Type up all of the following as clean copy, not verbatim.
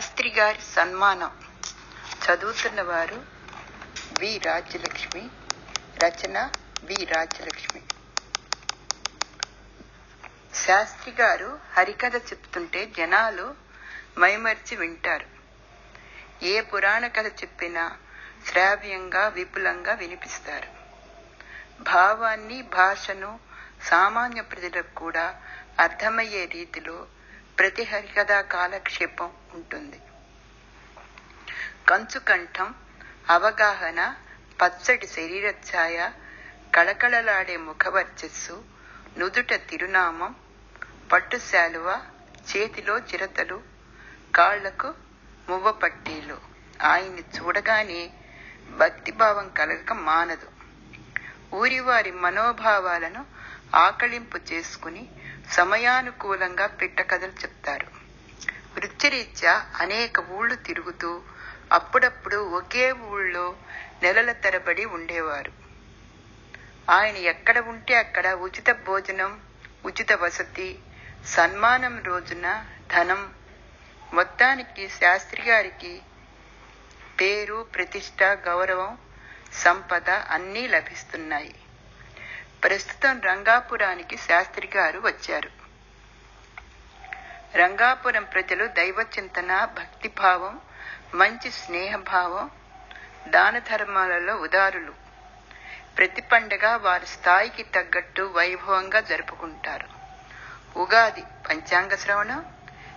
శాస్త్రి గారి సన్మానం. చదువుతున్నవారు వి రాజ్యలక్ష్మి. రచన వి రాజ్యలక్ష్మి. శాస్త్రి గారు హరికథ చెప్తుంటే జనాలు మైమర్చి వింటారు. ఏ పురాణ కథ చెప్పినా శ్రావ్యంగా విపులంగా వినిపిస్తారు. భావాన్ని భాషను సామాన్య ప్రజలకు కూడా అర్థమయ్యే రీతిలో ప్రతి హరికథా కాలక్షేపం ఉంటుంది. కంచుకంఠం, అవగాహన, పచ్చటి శరీరఛాయ, కళకళలాడే ముఖవర్చస్సు, నుదుట తిరునామం, పట్టు శాలువ, చేతిలో చిరతలు, కాళ్లకు మువ్వ పట్టీలు. ఆయన్ని చూడగానే భక్తిభావం కలగక మానదు. ఊరివారి మనోభావాలను ఆకళింపు చేసుకుని సమయానుకూలంగా పిట్టకథలు చెప్తారు. వృత్తిరీత్యా అనేక ఊళ్ళు తిరుగుతూ అప్పుడప్పుడు ఒకే ఊళ్ళో నెలల తరబడి ఉండేవారు. ఆయన ఎక్కడ ఉంటే అక్కడ ఉచిత భోజనం, ఉచిత వసతి, సన్మానం రోజున ధనం. మొత్తానికి శాస్త్రి గారికి పేరు, ప్రతిష్ట, గౌరవం, సంపద అన్నీ లభిస్తున్నాయి. ప్రస్తుతం రంగాపురానికి శాస్త్రి గారు వచ్చారు. రంగాపురం ప్రజలు దైవచింతన, భక్తిభావం, మంచి స్నేహభావం, దాన ధర్మాలలో ఉదారులు. ప్రతి పండగ వారి స్థాయికి తగ్గట్టు వైభవంగా జరుపుకుంటారు. ఉగాది పంచాంగ శ్రవణం,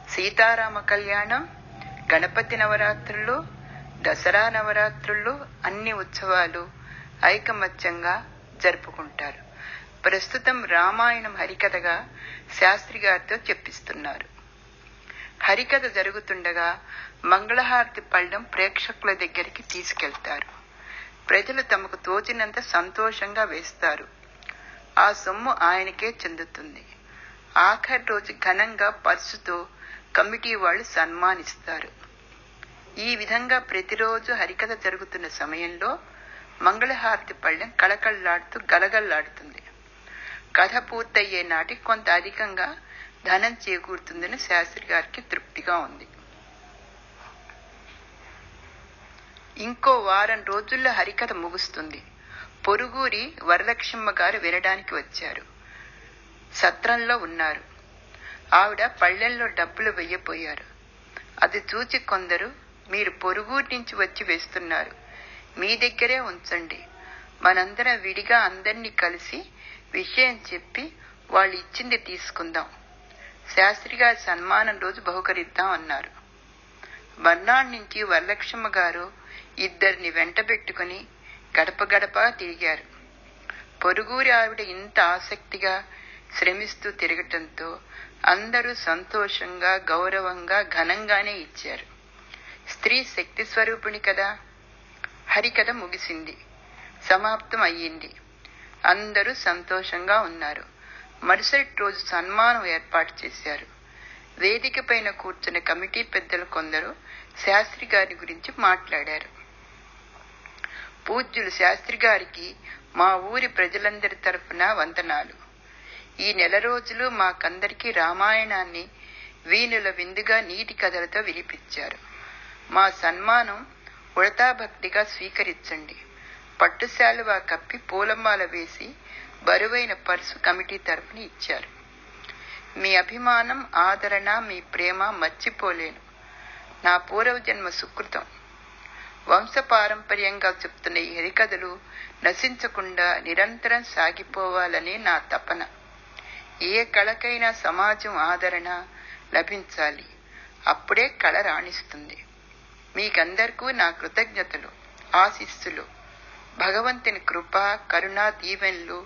సీతారామ కళ్యాణం, గణపతి నవరాత్రులు, దసరా నవరాత్రులు, అన్ని ఉత్సవాలు ఐకమత్యంగా జరుపుకుంటారు. ప్రస్తుతం రామాయణం హరికథగా శాస్త్రి గారితో చెప్పిస్తున్నారు. హరికథ జరుగుతుండగా మంగళహారతి పళ్ళం ప్రేక్షకుల దగ్గరికి తీసుకెళ్తారు. ప్రజలు తమకు తోచినంత సంతోషంగా వేస్తారు. ఆ సొమ్ము ఆయనకే చెందుతుంది. ఆఖరి రోజు ఘనంగా పర్సుతో కమిటీ వాళ్ళు సన్మానిస్తారు. ఈ విధంగా ప్రతిరోజు హరికథ జరుగుతున్న సమయంలో మంగళహారతి పళ్ళెం కళకళలాడుతూ గలగల్లాడుతుంది. కథ పూర్తయ్యే నాటికి కొంత అధికంగా ధనం చేకూరుతుందని శాస్త్రి గారికి తృప్తిగా ఉంది. ఇంకో వారం రోజుల్లో హరికథ ముగుస్తుంది. పొరుగురి వరలక్ష్మమ్మ గారు వినడానికి వచ్చారు. సత్రంలో ఉన్నారు. ఆవిడ పళ్ళెంలో డబ్బులు వెయ్యపోయారు. అది చూచి కొందరు, మీరు పొరుగురి నుంచి వచ్చి వేస్తున్నారు, మీ దగ్గరే ఉంచండి, మనందరం విడిగా అందరినీ కలిసి విషయం చెప్పి వాళ్ళు ఇచ్చింది తీసుకుందాం, శాస్త్రి గారి సన్మానం రోజు బహుకరిద్దాం అన్నారు. మర్నాడు నుంచి వరలక్ష్మమ్మ గారు ఇద్దరిని వెంటబెట్టుకుని గడప గడప తిరిగారు. పొరుగురి ఆవిడ ఇంత ఆసక్తిగా శ్రమిస్తూ తిరగటంతో అందరూ సంతోషంగా, గౌరవంగా, ఘనంగానే ఇచ్చారు. స్త్రీ శక్తి స్వరూపిణి కదా. హరికథ ముగిసింది, సమాప్తం అయ్యింది. అందరూ సంతోషంగా ఉన్నారు. మరుసటి రోజు సన్మానం ఏర్పాటు చేశారు. వేదిక పైన కూర్చున్న కమిటీ పెద్దలు కొందరు శాస్త్రి గారి గురించి మాట్లాడారు. పూజ్యులు శాస్త్రి గారికి మా ఊరి ప్రజలందరి తరఫున వందనాలు. ఈ నెల రోజులు మాకందరికీ రామాయణాన్ని వీణుల విందుగా నీటి కథలతో వినిపించారు. మా సన్మానం ఉడతాభక్తిగా స్వీకరించండి. పట్టుశాలువా కప్పి పూలమాల వేసి బరువైన పర్సు కమిటీ తరఫున ఇచ్చారు. మీ అభిమానం, ఆదరణ, మీ ప్రేమ మర్చిపోలేను. నా పూర్వజన్మ సుకృతం. వంశపారంపర్యంగా చెప్తున్న ఈ హరికథలు నశించకుండా నిరంతరం సాగిపోవాలని నా తపన. ఏ కళకైనా సమాజం ఆదరణ లభించాలి. అప్పుడే కళ రాణిస్తుంది. మీకందరికీ నా కృతజ్ఞతలు, ఆశీస్సులు. భగవంతుని కృప, కరుణ, దీవెనలు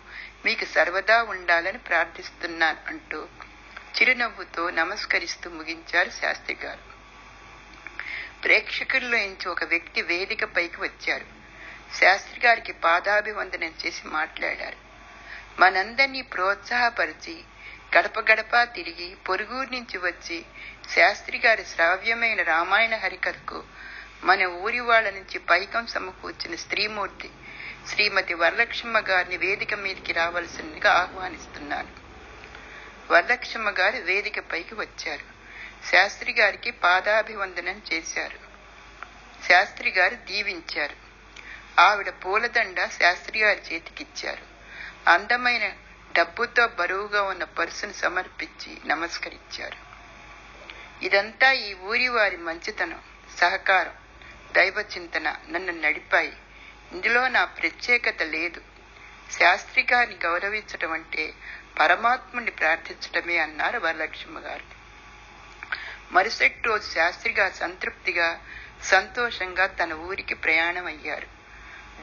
మీకు సర్వదా ఉండాలని ప్రార్థిస్తున్నాను అంటూ చిరునవ్వుతో నమస్కరిస్తూ ముగించారు శాస్త్రి గారు. ప్రేక్షకుల్లో నుంచి ఒక వ్యక్తి వేదిక పైకి వచ్చారు. శాస్త్రి గారికి పాదాభివందనం చేసి మాట్లాడారు. మనందరినీ ప్రోత్సాహపరిచి గడప గడప తిరిగి పొరుగురు నుంచి వచ్చి శాస్త్రి గారి శ్రావ్యమైన రామాయణ హరికథకు మన ఊరి వాళ్ళ నుంచి పైకం సమకూర్చిన స్త్రీమూర్తి శ్రీమతి వరలక్ష్మమ్మ గారిని వేదిక మీదకి రావాల్సిందిగా ఆహ్వానిస్తున్నాను. వరలక్ష్మమ్మ గారు వేదిక పైకి వచ్చారు. శాస్త్రి గారికి పాదాభివందనం చేశారు. శాస్త్రి గారు దీవించారు. ఆవిడ పూలదండ శాస్త్రి గారి చేతికిచ్చారు. అందమైన డబ్బుతో బరువుగా ఉన్న పర్సును సమర్పించి నమస్కరించారు. ఇదంతా ఈ ఊరి వారి మంచితనం, సహకారం, దైవ చింతన నన్ను నడిపాయి. ఇందులో నా ప్రత్యేకత లేదు. శాస్త్రి గారిని గౌరవించటం అంటే పరమాత్ముని ప్రార్థించటమే అన్నారు వరలక్ష్మి గారు. మరుసటి రోజు శాస్త్రి గారు సంతృప్తిగా, సంతోషంగా తన ఊరికి ప్రయాణం అయ్యారు.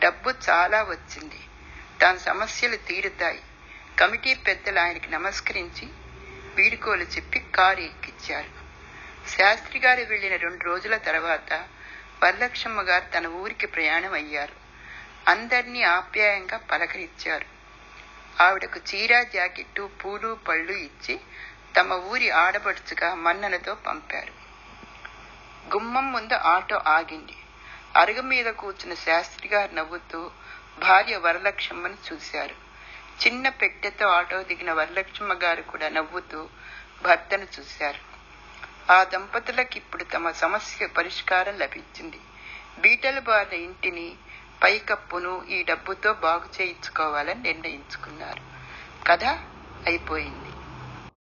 డబ్బు చాలా వచ్చింది. తన సమస్యలు తీరుతాయి. కమిటీ పెద్దలు ఆయనకి నమస్కరించి వీడుకోలు చెప్పి కారు ఎక్కించారు. శాస్త్రి గారు వెళ్లిన 2 రోజుల తర్వాత వరలక్ష్మ గారు తన ఊరికి ప్రయాణం అయ్యారు. అందరినీ ఆప్యాయంగా పలకరించారు. ఆవిడకు చీర, జాకెట్టు, పూలు, పళ్ళు ఇచ్చి తమ ఊరి ఆడబడుచుగా మన్ననతో పంపారు. గుమ్మం ముందు ఆటో ఆగింది. అరుగు మీద కూర్చున్న శాస్త్రి గారు నవ్వుతూ భార్య వరలక్ష్మను చూశారు. చిన్న పెట్టెతో ఆటో దిగిన వరలక్ష్మ గారు కూడా నవ్వుతూ భర్తను చూశారు. ఆ దంపతులకు ఇప్పుడు తమ సమస్య పరిష్కారం లభించింది. బీటలు బారిన ఇంటిని, పైకప్పును ఈ డబ్బుతో బాగు చేయించుకోవాలని నిర్ణయించుకున్నారు. కథ అయిపోయింది.